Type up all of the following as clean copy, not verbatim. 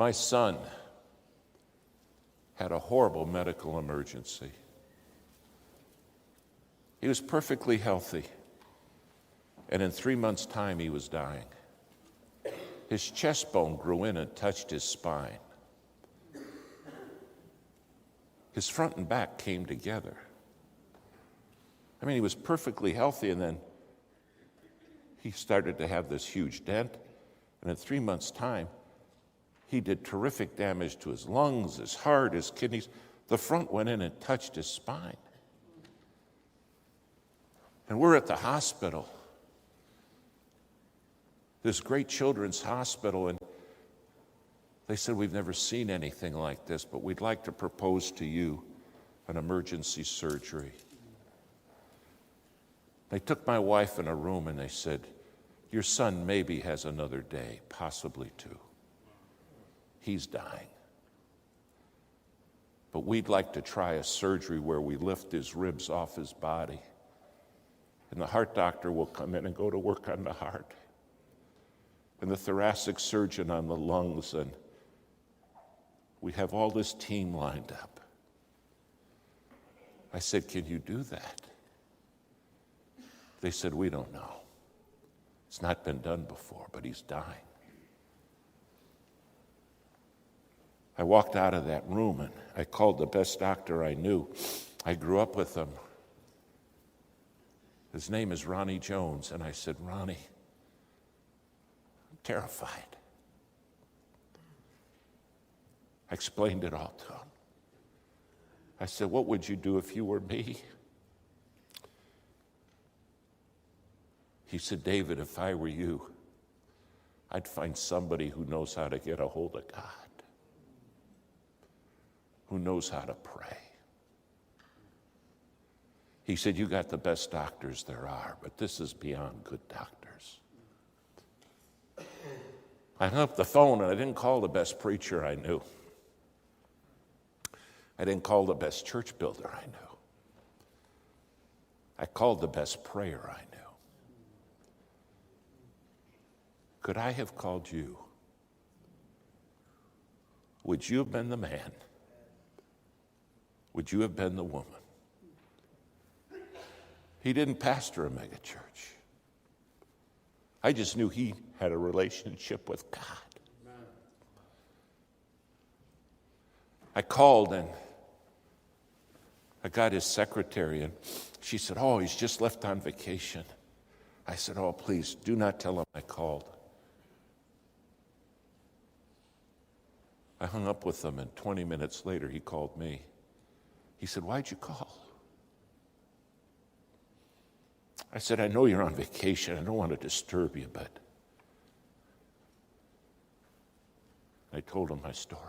My son had a horrible medical emergency. He was perfectly healthy, and in 3 months' time he was dying. His chest bone grew in and touched his spine. His front and back came together. I mean, he was perfectly healthy, and then he started to have this huge dent, and in 3 months' time, he did terrific damage to his lungs, his heart, his kidneys. The front went in and touched his spine. And we're at the hospital, this great children's hospital, and they said, we've never seen anything like this, but we'd like to propose to you an emergency surgery. They took my wife in a room and they said, your son maybe has another day, possibly two. He's dying. But we'd like to try a surgery where we lift his ribs off his body. And the heart doctor will come in and go to work on the heart. And the thoracic surgeon on the lungs. And we have all this team lined up. I said, can you do that? They said, we don't know. It's not been done before, but he's dying. I walked out of that room and I called the best doctor I knew. I grew up with him. His name is Ronnie Jones. And I said, Ronnie, I'm terrified. I explained it all to him. I said, what would you do if you were me? He said, David, if I were you, I'd find somebody who knows how to get a hold of God, who knows how to pray. He said, you got the best doctors there are, but this is beyond good doctors. I hung up the phone and I didn't call the best preacher I knew. I didn't call the best church builder I knew. I called the best prayer I knew. Could I have called you? Would you have been the man? Would you have been the woman? He didn't pastor a megachurch. I just knew he had a relationship with God. I called and I got his secretary and she said, oh, he's just left on vacation. I said, oh, please do not tell him I called. I hung up with him and 20 minutes later he called me. He said, why'd you call? I said, I know you're on vacation. I don't want to disturb you, but I told him my story.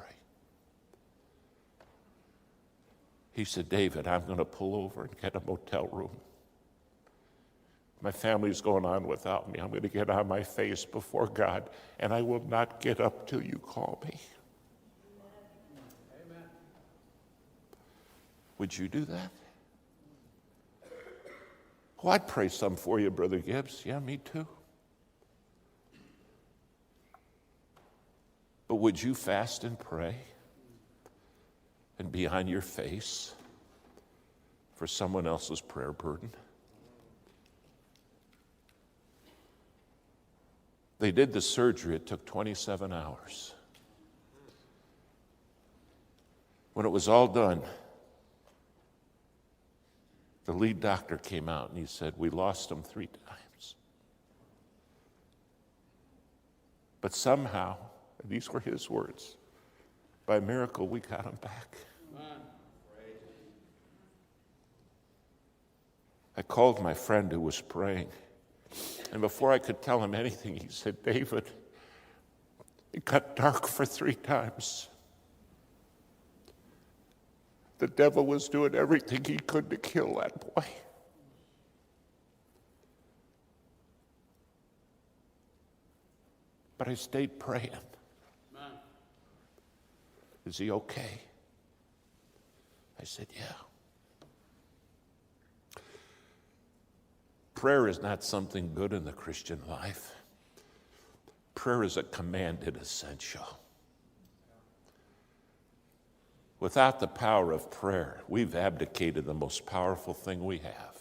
He said, David, I'm going to pull over and get a motel room. My family's going on without me. I'm going to get on my face before God, and I will not get up till you call me. Amen. Would you do that? Oh, I'd pray some for you, Brother Gibbs. Yeah, me too. But would you fast and pray and be on your face for someone else's prayer burden? They did the surgery. It took 27 hours. When it was all done, the lead doctor came out and he said, we lost him 3 times. But somehow, and these were his words, by miracle we got him back. I called my friend who was praying, and before I could tell him anything, he said, David, it got dark for 3 times. The devil was doing everything he could to kill that boy. But I stayed praying. Amen. Is he okay? I said, yeah. Prayer is not something good in the Christian life. Prayer is a commanded essential. Without the power of prayer, we've abdicated the most powerful thing we have.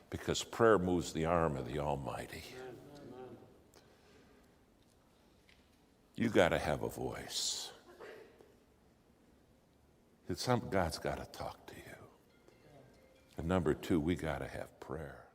Because prayer moves the arm of the Almighty. You got to have a voice. God's got to talk to you. And number two, we got to have prayer.